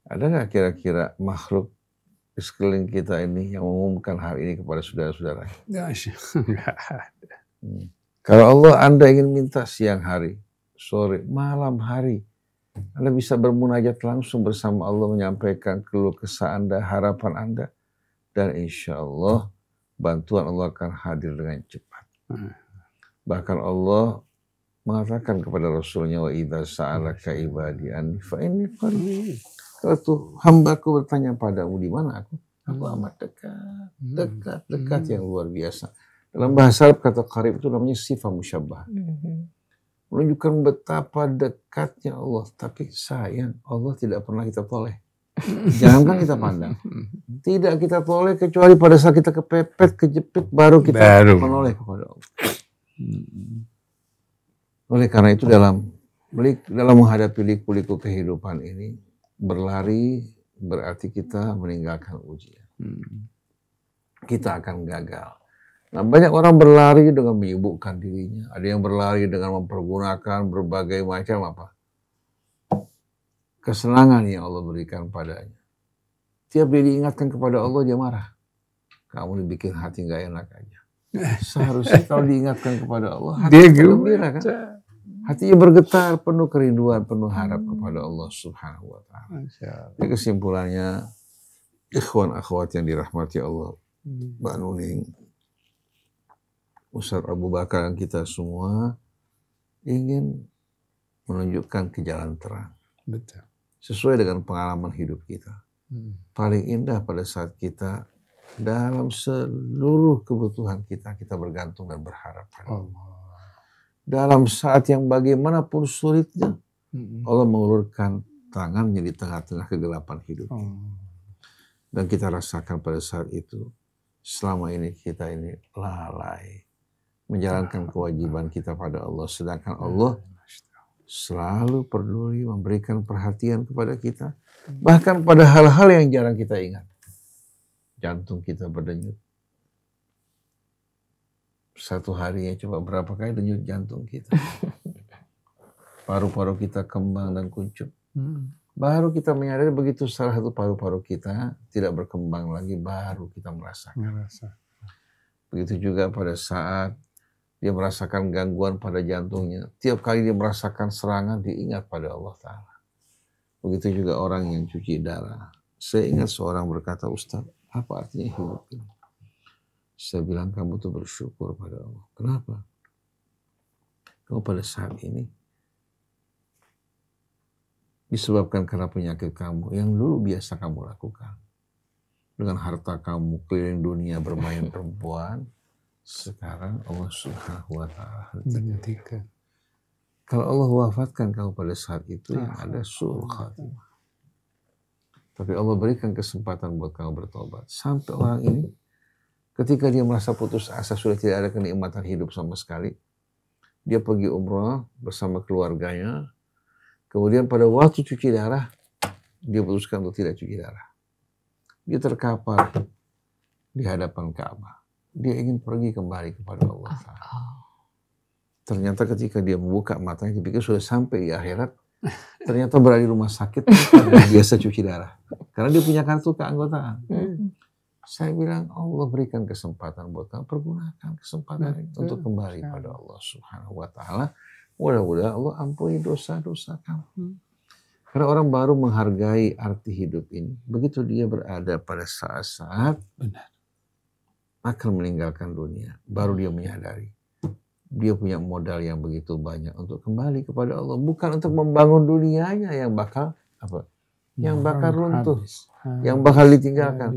Ada nggak kira-kira makhluk di sekeliling kita ini yang mengumumkan hal ini kepada saudara-saudara? Nggak ada. Kalau Allah Anda ingin minta siang hari, sore, malam hari, Anda bisa bermunajat langsung bersama Allah, menyampaikan keluh kesah Anda, harapan Anda, dan insya Allah bantuan Allah akan hadir dengan cepat. Bahkan Allah mengatakan kepada Rasulnya, wa idza sa'alaka ibadi anni fa inni qarib. Kalau tuh hambaku bertanya padamu di mana aku amat dekat yang luar biasa. Dalam bahasa Arab kata qarib itu namanya sifat musyabbah. Menunjukkan betapa dekatnya Allah. Tapi sayang, Allah tidak pernah kita toleh. Jangankan kita pandang. Tidak kita toleh kecuali pada saat kita kepepet, kejepit, baru kita menoleh kepada Allah. Oleh karena itu dalam menghadapi liku-liku kehidupan ini, berlari berarti kita meninggalkan ujian. Kita akan gagal. Nah, banyak orang berlari dengan menyibukkan dirinya. Ada yang berlari dengan mempergunakan berbagai macam kesenangan yang Allah berikan padanya. Tiap dia diingatkan kepada Allah, dia marah. Kamu dibikin hati nggak enak aja. Seharusnya kalau diingatkan kepada Allah, hati gembira kan? Hatinya bergetar, penuh kerinduan, penuh harap kepada Allah Subhanahu wa Ta'ala. Jadi kesimpulannya, ikhwan akhwat yang dirahmati Allah, Mbak Nuning, Ustaz Abu Bakar, dan kita semua ingin menunjukkan ke jalan terang. Betul. Sesuai dengan pengalaman hidup kita. Paling indah pada saat kita dalam seluruh kebutuhan kita bergantung dan berharap pada Allah. Dalam saat yang bagaimanapun sulitnya, Allah mengulurkan tangannya di tengah-tengah kegelapan hidup. Dan kita rasakan pada saat itu, selama ini kita ini lalai menjalankan kewajiban kita pada Allah. Sedangkan Allah selalu peduli memberikan perhatian kepada kita. Bahkan pada hal-hal yang jarang kita ingat. Jantung kita berdenyut. Satu harinya coba berapa kali denyut jantung kita. Paru-paru kita kembang dan kuncup. Baru kita menyadari begitu salah satu paru-paru kita tidak berkembang lagi, baru kita merasakan. Begitu juga pada saat dia merasakan gangguan pada jantungnya. Tiap kali dia merasakan serangan, diingat pada Allah Ta'ala. Begitu juga orang yang cuci darah. Saya ingat seorang berkata, Ustaz, apa artinya hidup ini? Saya bilang, kamu tuh bersyukur pada Allah. Kenapa? Kamu pada saat ini disebabkan karena penyakit kamu yang dulu biasa kamu lakukan. Dengan harta kamu keliling dunia bermain perempuan, sekarang Allah Subhanahu wa Ta'ala hentikan. Kalau Allah wafatkan kamu pada saat itu, yang ada su'ul khatimah. Tapi Allah berikan kesempatan buat kamu bertobat. Sampai orang ini, ketika dia merasa putus asa, sudah tidak ada kenikmatan hidup sama sekali, dia pergi umrah bersama keluarganya. Kemudian pada waktu cuci darah, dia putuskan untuk tidak cuci darah. Dia terkapar di hadapan Ka'bah. Dia ingin pergi kembali kepada Allah. Ternyata ketika dia membuka matanya, dia pikir sudah sampai di akhirat. Ternyata berada di rumah sakit, biasa cuci darah. Karena dia punya kartu keanggotaan. Saya bilang, Allah berikan kesempatan buat kamu, pergunakan kesempatan itu untuk kembali pada Allah Subhanahu wa Ta'ala. Mudah-mudahan Allah ampuni dosa-dosa kamu. Karena orang baru menghargai arti hidup ini, begitu dia berada pada saat-saat akan meninggalkan dunia, baru dia menyadari dia punya modal yang begitu banyak untuk kembali kepada Allah, bukan untuk membangun dunianya yang bakal yang bakal runtuh, yang bakal ditinggalkan.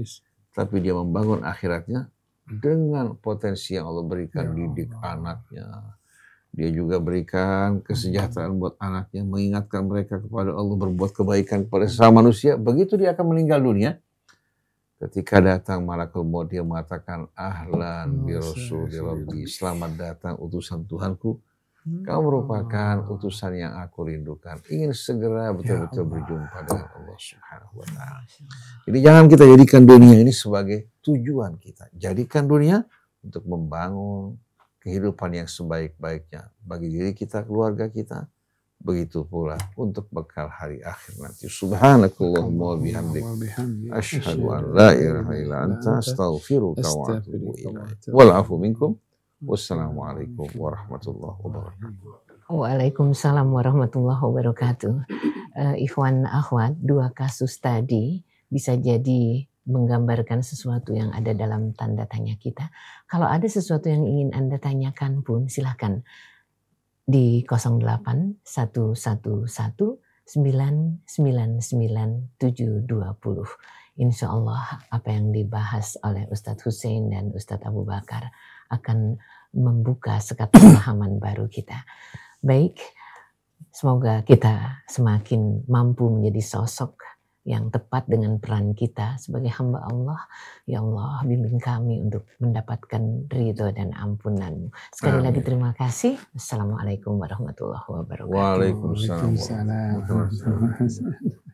Tapi dia membangun akhiratnya dengan potensi yang Allah berikan, didik anaknya, Dia juga berikan kesejahteraan buat anaknya, mengingatkan mereka kepada Allah, berbuat kebaikan kepada sesama manusia. Begitu dia akan meninggal dunia, ketika datang malakul maut, dia mengatakan, ahlan bi rasuli rabbi, selamat datang utusan Tuhanku. Kau merupakan utusan yang aku rindukan. Ingin segera betul-betul berjumpa dengan Allah Subhanahu wa Ta'ala. Jadi jangan kita jadikan dunia ini sebagai tujuan kita. Jadikan dunia untuk membangun kehidupan yang sebaik-baiknya bagi diri kita, keluarga kita. Begitu pula untuk bekal hari akhir nanti. Subhanakallahumma wa bihamdik. Asyhadu an la ilaha illa anta astaghfiruka wa atubu ilaik. Wal afu minkum. Wassalamualaikum warahmatullahi wabarakatuh. Waalaikumsalam warahmatullahi wabarakatuh. Ikhwan akhwat, dua kasus tadi bisa jadi menggambarkan sesuatu yang ada dalam tanda tanya kita. Kalau ada sesuatu yang ingin Anda tanyakan pun silahkan di 08 111 999 720. Insya Allah apa yang dibahas oleh Ustadz Hussein dan Ustadz Abu Bakar akan membuka sekat pemahaman baru kita. Baik, semoga kita semakin mampu menjadi sosok yang tepat dengan peran kita sebagai hamba Allah. Ya Allah, bimbing kami untuk mendapatkan ridho dan ampunan-Mu. Sekali lagi terima kasih. Assalamualaikum warahmatullahi wabarakatuh. Waalaikumsalam warahmatullahi wabarakatuh.